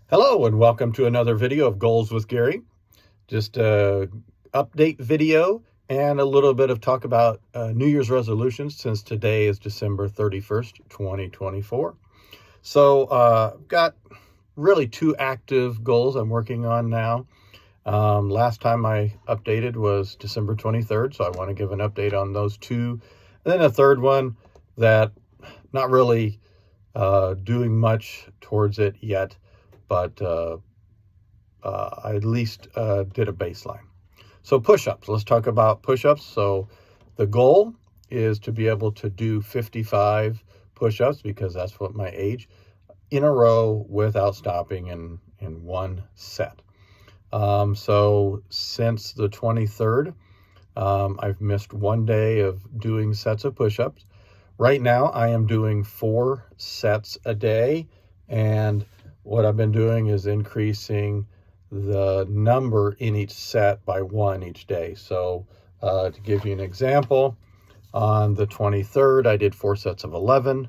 Hello and welcome to another video of Goals with Gary. Just a update video and a little bit of talk about New Year's resolutions since today is December 31st, 2024. So got really two active goals I'm working on now. Last time I updated was December 23rd, so I want to give an update on those two. And then a third one that not really doing much towards it yet, but I at least did a baseline. So push-ups, let's talk about push-ups. So the goal is to be able to do 55 push-ups, because that's what my age, in a row without stopping in one set. So since the 23rd, I've missed one day of doing sets of push-ups. Right now I am doing 4 sets a day, and what I've been doing is increasing the number in each set by 1 each day. So to give you an example, on the 23rd, I did 4 sets of 11,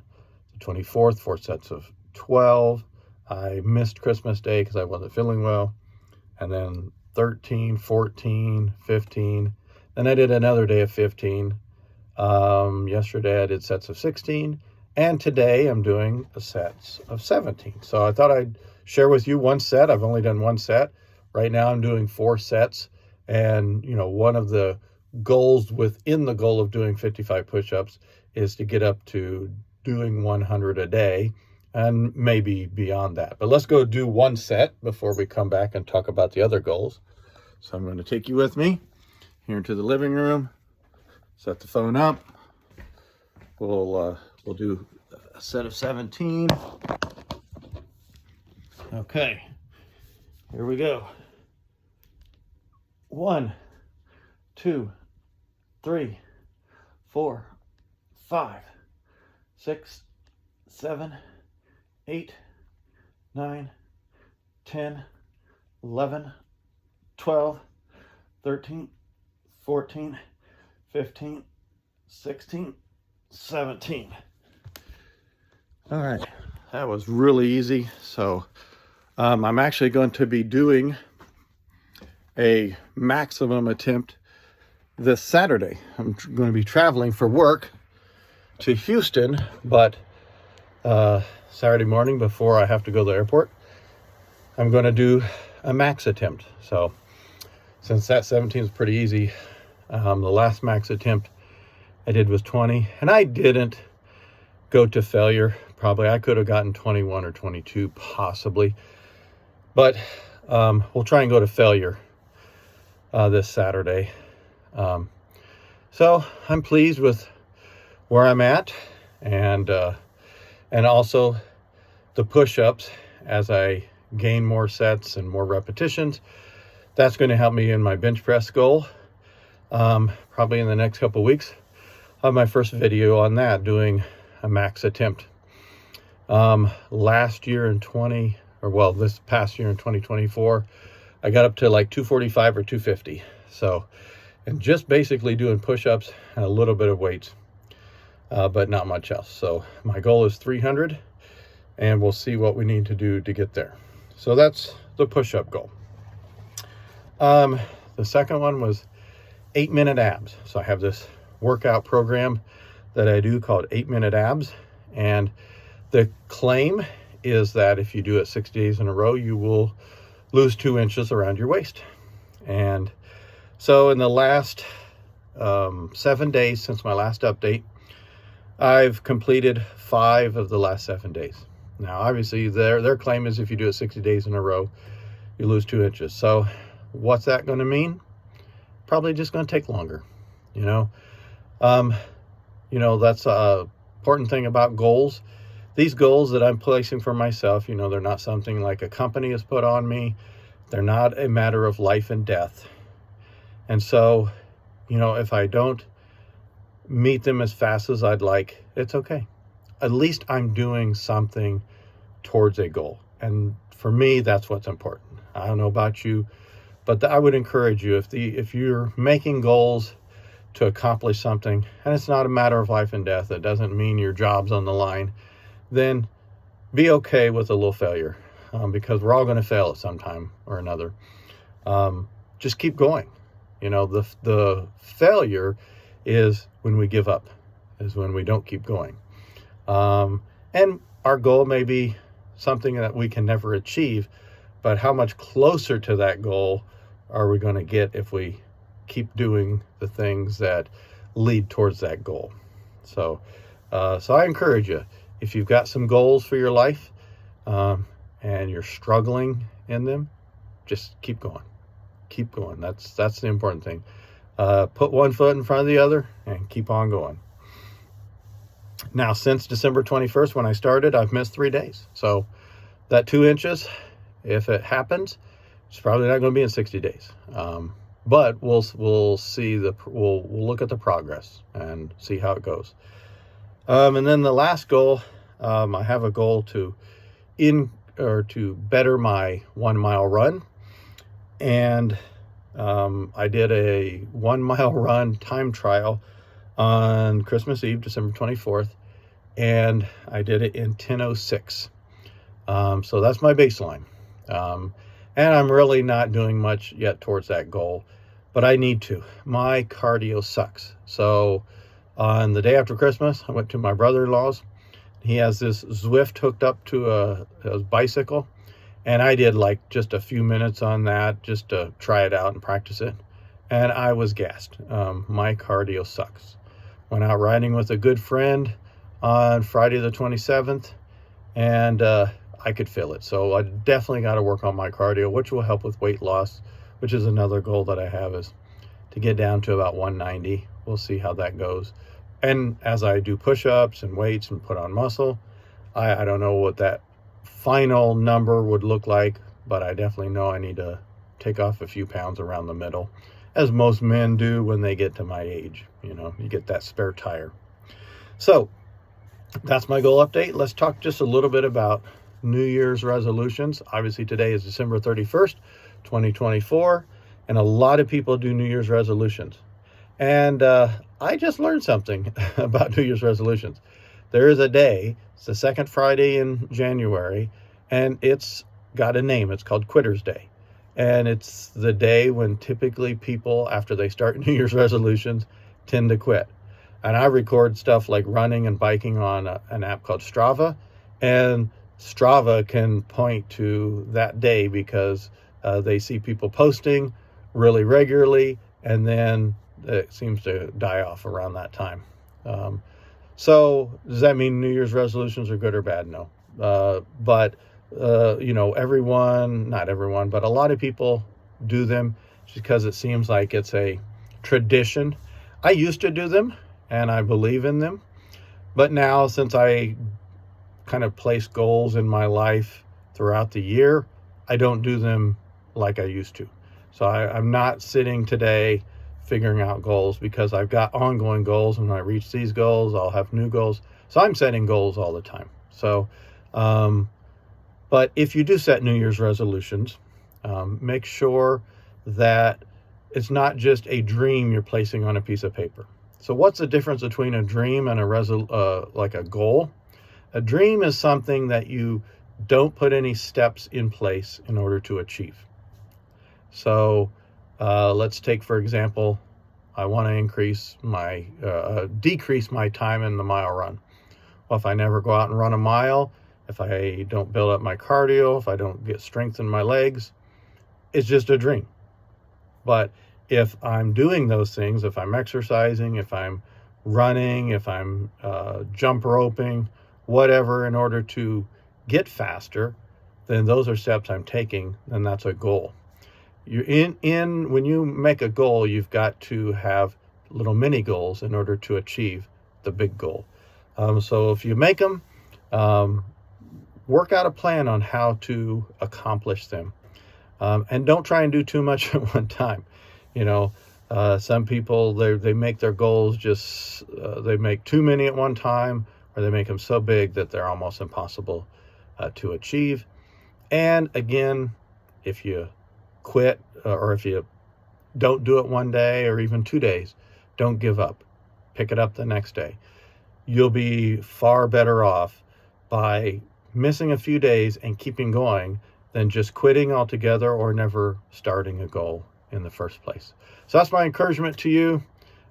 the 24th, 4 sets of 12. I missed Christmas Day because I wasn't feeling well. And then 13, 14, 15. Then I did another day of 15. Yesterday I did sets of 16. And today I'm doing sets of 17. So I thought I'd share with you one set. I've only done one set. Right now I'm doing 4 sets. And, one of the goals within the goal of doing 55 push-ups is to get up to doing 100 a day and maybe beyond that. But let's go do one set before we come back and talk about the other goals. So I'm going to take you with me here into the living room, set the phone up. We'll do a set of 17. Okay, here we go. 1, 2, 3, 4, 5, 6, 7, 8, 9, 10, 11, 12, 13, 14, 15, 16, 17. All right, that was really easy. So I'm actually going to be doing a maximum attempt this Saturday. I'm going to be traveling for work to Houston, but Saturday morning before I have to go to the airport, I'm going to do a max attempt. So since that 17 is pretty easy, the last max attempt I did was 20, and I didn't go to failure. Probably I could have gotten 21 or 22 possibly, but we'll try and go to failure this Saturday. So I'm pleased with where I'm at, and also the push-ups. As I gain more sets and more repetitions, that's going to help me in my bench press goal. Probably in the next couple weeks, I'll have my first video on that, doing a max attempt. Last year in this past year in 2024, I got up to like 245 or 250. So, and just basically doing push-ups and a little bit of weights, but not much else. So my goal is 300, and we'll see what we need to do to get there. So that's the push-up goal. The second one was 8-minute abs. So I have this workout program that I do called 8-minute abs, and the claim is that if you do it 6 days in a row, you will lose 2 inches around your waist. And so in the last 7 days since my last update, I've completed 5 of the last 7 days. Now, obviously, their claim is if you do it 60 days in a row, you lose 2 inches. So what's that going to mean? Probably just going to take longer. That's an important thing about goals. These goals that I'm placing for myself, they're not something like a company has put on me. They're not a matter of life and death. And so, if I don't meet them as fast as I'd like, it's okay. At least I'm doing something towards a goal. And for me, that's what's important. I don't know about you, but I would encourage you, if you're making goals to accomplish something, and it's not a matter of life and death, it doesn't mean your job's on the line, then be okay with a little failure. because we're all going to fail at some time or another. Just keep going. The failure is when we give up, is when we don't keep going. And our goal may be something that we can never achieve, but how much closer to that goal are we going to get if we keep doing the things that lead towards that goal? So I encourage you, if you've got some goals for your life, and you're struggling in them, just keep going. Keep going. That's the important thing. Put one foot in front of the other and keep on going. Now, since December 21st, when I started, I've missed 3 days. So that 2 inches, if it happens, it's probably not going to be in 60 days. But we'll see we'll look at the progress and see how it goes. And then the last goal, I have a goal to better my 1 mile run. And I did a 1 mile run time trial on Christmas Eve, December 24th, and I did it in 10:06. So that's my baseline. And I'm really not doing much yet towards that goal, but I need to. My cardio sucks. So on the day after Christmas, I went to my brother-in-law's. He has this Zwift hooked up to a bicycle, and I did like just a few minutes on that just to try it out and practice it, and I was gassed. My cardio sucks. Went out riding with a good friend on Friday the 27th, and I could feel it. So I definitely got to work on my cardio, which will help with weight loss, which is another goal that I have, is to get down to about 190. We'll see how that goes. And as I do push-ups and weights and put on muscle, I don't know what that final number would look like, but I definitely know I need to take off a few pounds around the middle, as most men do when they get to my age. You get that spare tire. So that's my goal update. Let's talk just a little bit about New Year's resolutions. Obviously today is December 31st, 2024, and a lot of people do New Year's resolutions. And I just learned something about New Year's resolutions. There is a day, it's the second Friday in January, and it's got a name. It's called Quitter's Day. And it's the day when typically people, after they start New Year's resolutions, tend to quit. And I record stuff like running and biking on an app called Strava. And Strava can point to that day because they see people posting really regularly, and then it seems to die off around that time. So does that mean New Year's resolutions are good or bad? No. But everyone, not everyone, but a lot of people do them just because it seems like it's a tradition. I used to do them and I believe in them. But now, since I kind of place goals in my life throughout the year, I don't do them like I used to. So I'm not sitting today figuring out goals, because I've got ongoing goals, and when I reach these goals, I'll have new goals. So I'm setting goals all the time. So, but if you do set New Year's resolutions, make sure that it's not just a dream you're placing on a piece of paper. So what's the difference between a dream and like a goal? A dream is something that you don't put any steps in place in order to achieve. So let's take, for example, I want to decrease my time in the mile run. Well, if I never go out and run a mile, if I don't build up my cardio, if I don't get strength in my legs, it's just a dream. But if I'm doing those things, if I'm exercising, if I'm running, if I'm jump roping, whatever, in order to get faster, then those are steps I'm taking, and that's a goal. When you make a goal, you've got to have little mini goals in order to achieve the big goal. So if you make them, work out a plan on how to accomplish them. And don't try and do too much at one time. Some people, they make their goals they make too many at one time, or they make them so big that they're almost impossible to achieve. And again, if you quit, or if you don't do it one day or even 2 days, don't give up. Pick it up the next day. You'll be far better off by missing a few days and keeping going than just quitting altogether or never starting a goal in the first place. So that's my encouragement to you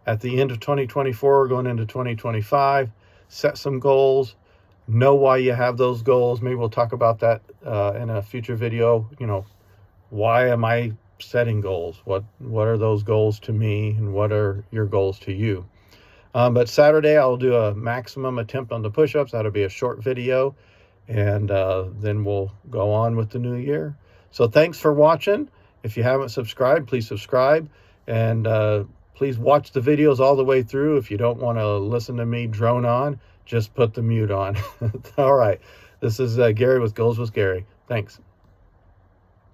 at the end of 2024, going into 2025. Set some goals. Know why you have those goals. Maybe we'll talk about that in a future video. Why am I setting goals? What are those goals to me, and what are your goals to you? But Saturday, I'll do a maximum attempt on the push-ups. That'll be a short video, and then we'll go on with the new year. So thanks for watching. If you haven't subscribed, please subscribe, and please watch the videos all the way through. If you don't want to listen to me drone on, just put the mute on. All right. This is Gary with Goals with Gary. Thanks.